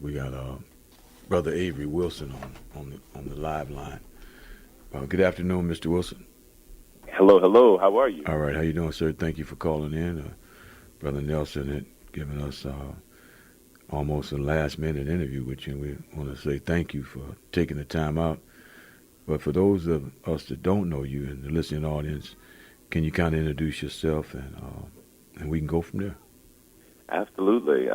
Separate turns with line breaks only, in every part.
We got Brother Avery Wilson on the live line. Good afternoon, Mr. Wilson.
Hello, hello. How are you?
All right, how you doing, sir? Thank you for calling in. Brother Nelson had given us almost a last-minute interview with you, and we want to say thank you for taking the time out. But for those of us that don't know you and the listening audience, can you kind of introduce yourself and we can go from there?
Absolutely.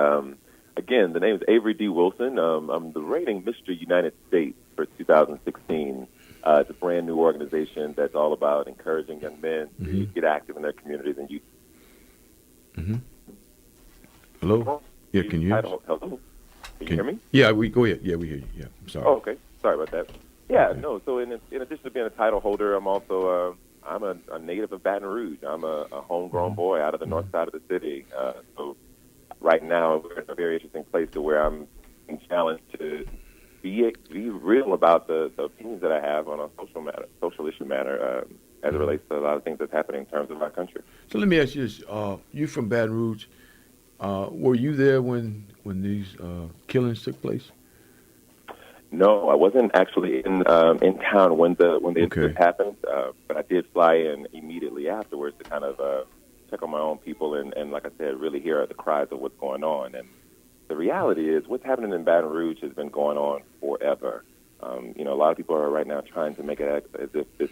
Again, the name is Avery D. Wilson. I'm the reigning Mr. United States for 2016. It's a brand new organization that's all about encouraging young men to get active in their communities and youth.
Mm-hmm. Hello? Yeah, can you hear us?
Hello? Can you hear me?
Yeah, we go ahead. Yeah, we hear you. Yeah, I'm sorry.
Oh, okay. Sorry about that. Yeah,
Okay.
no. So in addition to being a title holder, I'm also I'm a native of Baton Rouge. I'm a homegrown boy out of the north side of the city. So right now we're in a very interesting place to where I'm being challenged to be real about the opinions that I have on a social issue matter, as it relates to a lot of things that's happening in terms of our country.
So let me ask you this: you from Baton Rouge? Were you there when these killings took place?
No, I wasn't actually in town when the incident
Okay.
happened, but I did fly in immediately afterwards to kind of check on my own people and like I said, really hear the cries of what's going on. And the reality is, what's happening in Baton Rouge has been going on forever. A lot of people are right now trying to make it as if this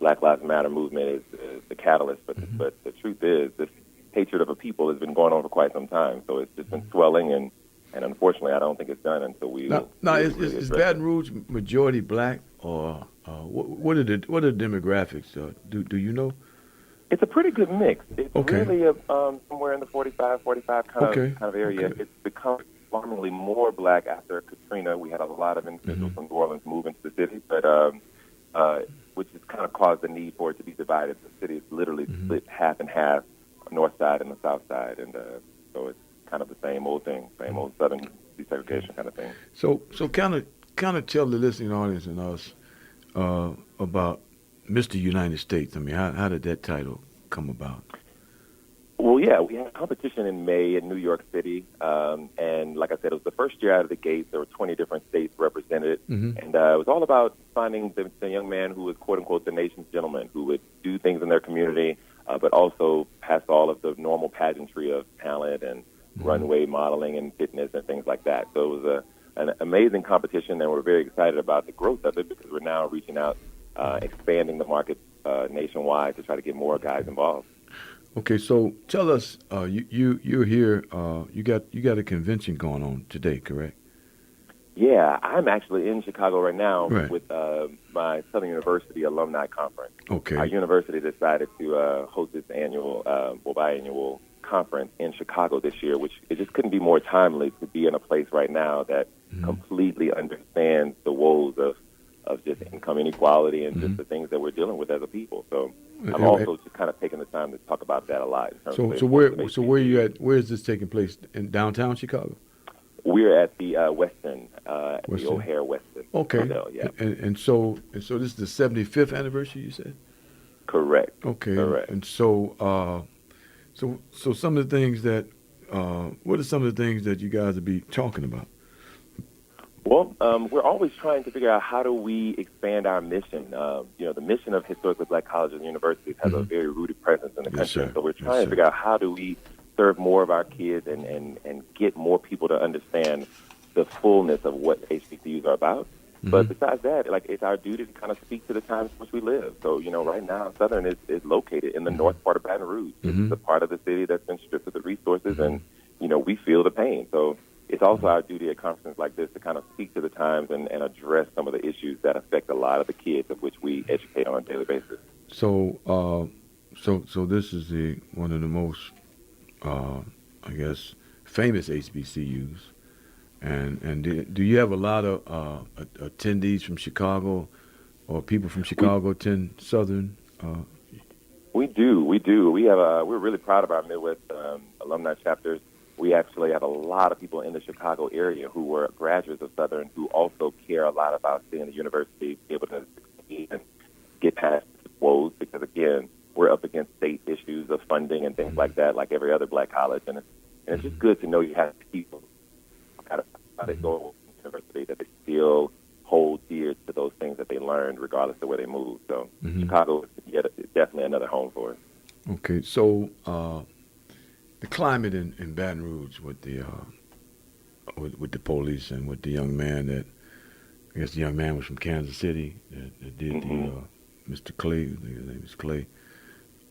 Black Lives Matter movement is the catalyst, but but the truth is, this hatred of a people has been going on for quite some time. So it's just been swelling and unfortunately, I don't think it's done until we.
Now,
really
is
address
Baton
it.
Rouge majority black, or what are the demographics? Do you know?
It's a pretty good mix. It's
Okay.
really somewhere in the 45 kind
Okay.
of area.
Okay.
It's become alarmingly more black after Katrina. We had a lot of individuals from New Orleans move into the city, but which has kind of caused the need for it to be divided. The city is literally split half and half, north side and the south side, and so it's kind of the same old thing, same old southern desegregation kind of thing.
So kind of tell the listening audience and us about Mr. United States. I mean, how did that title come about?
Well, yeah, we had a competition in May in New York City, and like I said, it was the first year out of the gate. There were 20 different states represented, and it was all about finding the young man who was, quote unquote, the nation's gentleman, who would do things in their community, but also pass all of the normal pageantry of talent and runway modeling and fitness and things like that. So it was an amazing competition, and we're very excited about the growth of it because we're now reaching out, expanding the market nationwide to try to get more guys involved.
Okay, so tell us, you're here. You got a convention going on today, correct?
Yeah, I'm actually in Chicago right now
Right.
with my Southern University alumni conference.
Okay.
Our university decided to host its biannual conference in Chicago this year, which it just couldn't be more timely to be in a place right now that completely understands the woes of just income inequality and just the things that we're dealing with as a people. So I'm also just kind of taking the time to talk about that a lot. In terms of
So where are you at? Where is this taking place? In downtown Chicago?
We're at the Westin, the
Westin.
O'Hare Westin.
Okay.
Hotel, yeah.
And so this is the 75th anniversary, you said?
Correct.
Okay.
Correct.
And so so some of the things that what are some of the things that you guys will be talking about?
Well, we're always trying to figure out how do we expand our mission. The mission of historically black colleges and universities has a very rooted presence in the
Yes,
country.
sir.
So we're
Yes,
trying
sir.
to figure out how do we serve more of our kids and get more people to understand the fullness of what HBCUs are about. But besides that, it's our duty to kind of speak to the times in which we live. So, right now, Southern is located in the north part of Baton Rouge. It's the part of the city that's been stripped of the resources, and, we feel the pain. So it's also our duty at conferences like this to kind of speak to the times and address some of the issues that affect a lot of the kids of which we educate on a daily basis.
So so this is one of the most I guess famous HBCUs. And do you have a lot of attendees from Chicago, or people from Chicago attend Southern?
We do. We have we're really proud of our Midwest alumni chapters. We actually have a lot of people in the Chicago area who were graduates of Southern who also care a lot about seeing the university be able to succeed and get past the woes because, again, we're up against state issues of funding and things like that, like every other black college. And it's just good to know you have people kind of how they go to university, that they still hold dear to those things that they learned, regardless of where they move. So Chicago is definitely another home for us.
Okay, so the climate in Baton Rouge with the police and with the young man that I guess the young man was from Kansas City that did Mr. Clay. His name is Clay.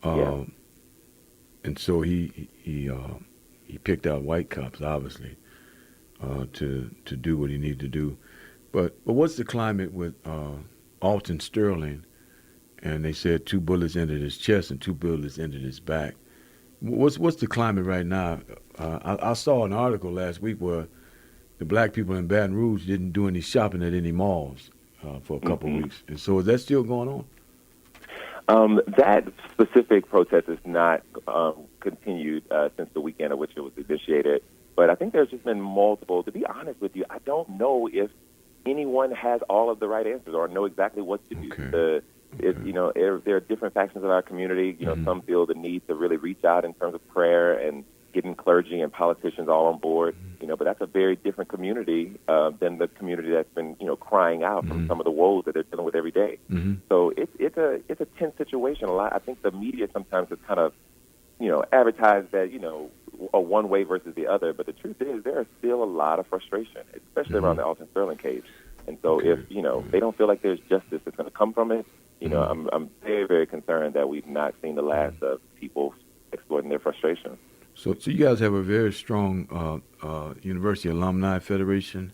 And so he picked out white cops, obviously, to do what he needed to do. But what's the climate with Alton Sterling? And they said 2 bullets entered his chest and 2 bullets entered his back. What's the climate right now? I saw an article last week where the black people in Baton Rouge didn't do any shopping at any malls for a couple of weeks. And so is that still going on?
That specific protest is not continued since the weekend of which it was initiated. But I think there's just been multiple. To be honest with you, I don't know if anyone has all of the right answers or know exactly what to do. There are different factions of our community. Some feel the need to really reach out in terms of prayer and getting clergy and politicians all on board. But that's a very different community than the community that's been, crying out from some of the woes that they're dealing with every day. So it's a tense situation. I think the media sometimes has kind of, advertised that, a one way versus the other. But the truth is there is still a lot of frustration, especially around the Alton Sterling case. And so if, they don't feel like there's justice that's going to come from it, I'm very, very concerned that we've not seen the last of people exploiting their frustration.
So you guys have a very strong University Alumni Federation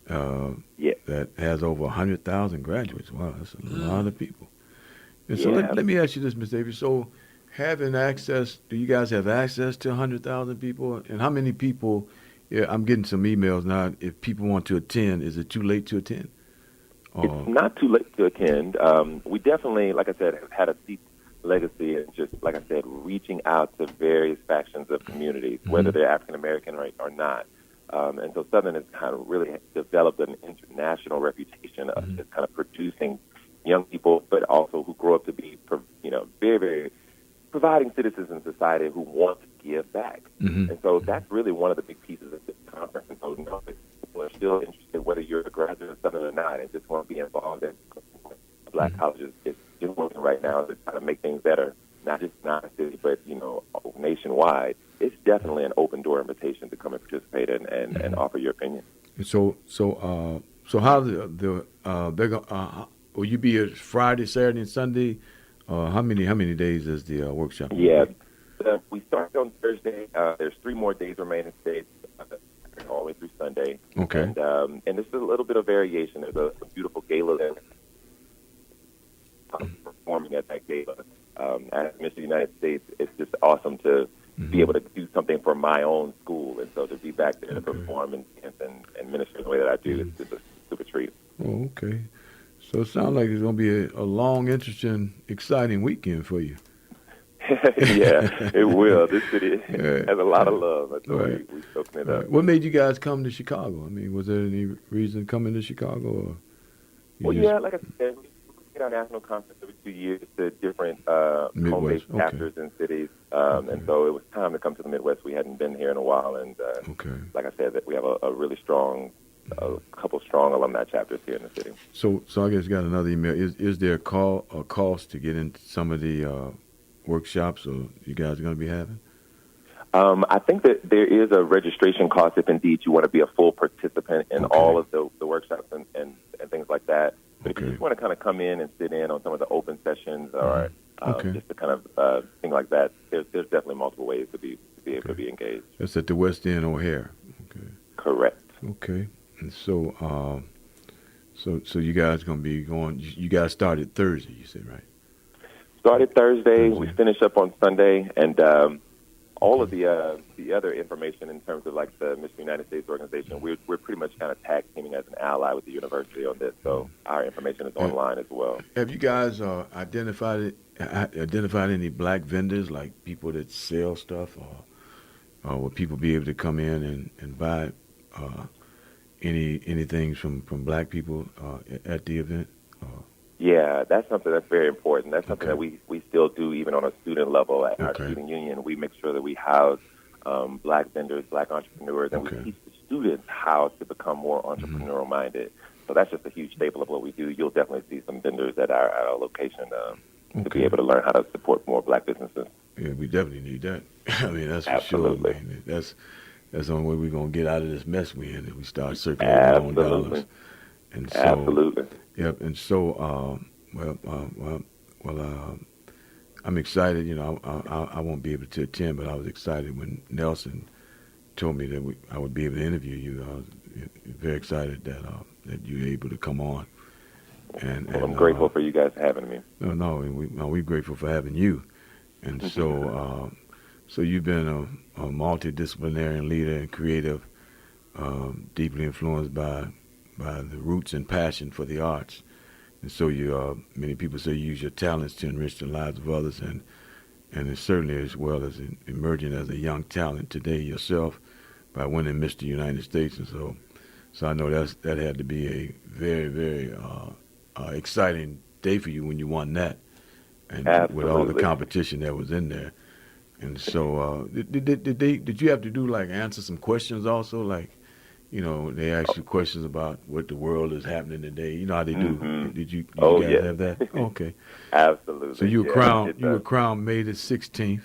that has over 100,000 graduates. Wow, that's a lot of people. And so let me ask you this, Ms. Davis. So do you guys have access to 100,000 people? And how many people, I'm getting some emails now, if people want to attend, is it too late to attend?
It's not too late to attend. We definitely, like I said, have had a deep legacy and just, like I said, reaching out to various factions of communities, whether they're African-American or not. And so Southern has kind of really developed an international reputation of just kind of producing young people, but also who grow up to be, very, very providing citizens in society who want to give back. And so that's really one of the big pieces of this conference. And so people are still interested, whether you're a graduate of Southern or not, and just want to be involved in black colleges. It's just working right now to try to make things better, not just in our city, but, nationwide. It's definitely an open door invitation to come and participate and offer your opinion.
So how will you be here Friday, Saturday, and Sunday? How many days is the workshop?
We started on Thursday. There's 3 more days remaining today, all the way through Sunday.
Okay.
And there's a little bit of variation. There's a beautiful gala there. Performing at that gala. As Mr. United States, it's just awesome to be able to do something for my own school. And so to be back there to perform and minister the way that I do is just a super treat.
Oh, okay. So it sounds like it's going to be a long, interesting, exciting weekend for you.
Yeah, it will. This city has a lot of love. That's why we're soaking it up.
What made you guys come to Chicago? I mean, was there any reason coming to Chicago?
Like I said, we get our national conference every 2 years to different home-based chapters and cities. And so it was time to come to the Midwest. We hadn't been here in a while. And like I said, that we have a really strong, a couple strong alumni chapters here in the city.
So I guess you got another email. Is there a cost to get into some of the workshops or you guys are going to be having?
I think that there is a registration cost if indeed you want to be a full participant in all of the workshops and things like that. But if you just want to kind of come in and sit in on some of the open sessions or just to kind of thing like that, there's definitely multiple ways to be able to be engaged.
That's at the West End O'Hare. Okay.
Correct.
Okay. And so so you guys going to be going, you guys started Thursday, you said, right?
Started Thursday. We finish up on Sunday, and all of the other information in terms of like the Miss United States organization, we're pretty much kind of tag teaming as an ally with the university on this. So our information is online as well.
Have you guys identified any black vendors, like people that sell stuff, or will people be able to come in and buy anything from black people at the event?
Yeah, that's something that's very important. That's something that we still do even on a student level at our student union. We make sure that we house black vendors, black entrepreneurs, and we teach the students how to become more entrepreneurial minded. So that's just a huge staple of what we do. You'll definitely see some vendors at our location to be able to learn how to support more Black businesses.
Yeah, we definitely need that. I mean, that's for
Absolutely.
sure, man. That's the only way we're gonna get out of this mess we in. If we start circulating our own
Absolutely.
dollars. And so,
Absolutely.
yep. And so, I'm excited. You know, I won't be able to attend, but I was excited when Nelson told me that I would be able to interview you. I was very excited that you were able to come on. And
I'm grateful for you guys having me.
We're grateful for having you. And so, so you've been a multidisciplinary leader and creative, deeply influenced by the roots and passion for the arts. And so many people say you use your talents to enrich the lives of others, and it's certainly as well as emerging as a young talent today yourself by winning Mr. United States. And so I know that had to be a very, very exciting day for you when you won that, and
Absolutely.
with all the competition that was in there. And so, did you have to do like answer some questions also? Like, you know, they ask you questions about what the world is happening today. You know how they do.
Mm-hmm.
Did you
Oh,
guys
yes.
have that? Okay.
Absolutely.
So you were crowned May the 16th.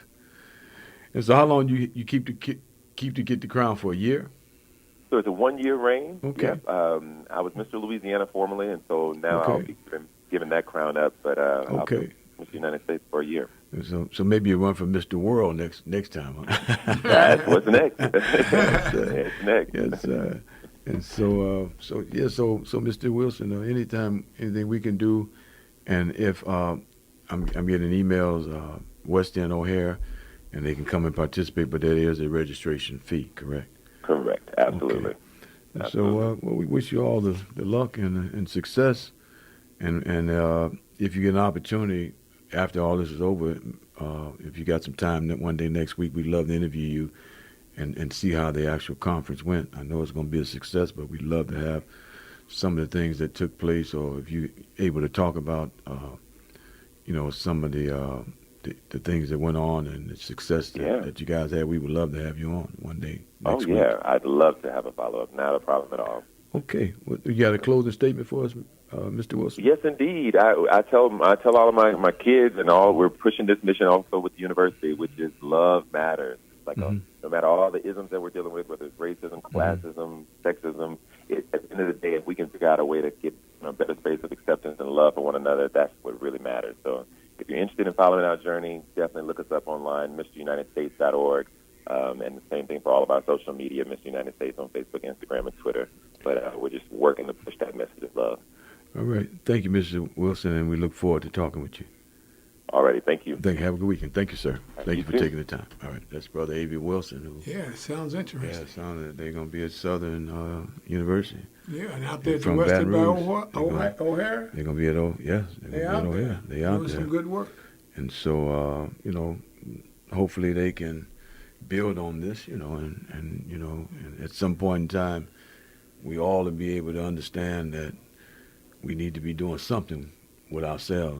And so how long you keep to get the crown for? A year?
So it's a 1-year reign.
Okay.
Yep. I was Mr. Louisiana formerly, and so now
Okay.
I'll be giving that crown up. But I'll be Mr. United States for a year.
So maybe you run for Mr. World next time. Huh?
That's what's next. It's next.
Yes. And so Mr. Wilson, anything we can do, and if I'm getting emails, West End O'Hare, and they can come and participate, but there is a registration fee, correct?
Correct. Absolutely.
Okay. And so we wish you all the luck and success, and if you get an opportunity after all this is over, if you got some time one day next week, we'd love to interview you and see how the actual conference went. I know it's going to be a success, but we'd love to have some of the things that took place, or if you're able to talk about, some of the things that went on and the success that you guys had. We would love to have you on one day next week.
I'd love to have a follow-up. Not a problem at all.
Okay. Well, you got a closing statement for us, Mr. Wilson?
Yes, indeed. I tell all of my kids and all, we're pushing this mission also with the university, which is love matters. It's like no matter all the isms that we're dealing with, whether it's racism, classism, sexism, at the end of the day, if we can figure out a way to get a better space of acceptance and love for one another, that's what really matters. So if you're interested in following our journey, definitely look us up online, MrUnitedStates.org. And the same thing for all of our social media, Mr. United States on Facebook, Instagram, and Twitter. But we're just working to push that message of love.
All right. Thank you, Mr. Wilson, and we look forward to talking with you.
All righty. Thank you.
Have a good weekend. Thank you, sir. Thank you for
too.
taking the time. All right. That's Brother A.B. Wilson.
Yeah, sounds interesting.
Yeah, it sounds like they're going to be at Southern University.
Yeah, and out there to
From
Western by
Baton Rouge.
O'Hare.
They're going to be at O'Hare. They out there.
Doing some good work.
And so, hopefully they can build on this, and at some point in time, we all will be able to understand that we need to be doing something with ourselves.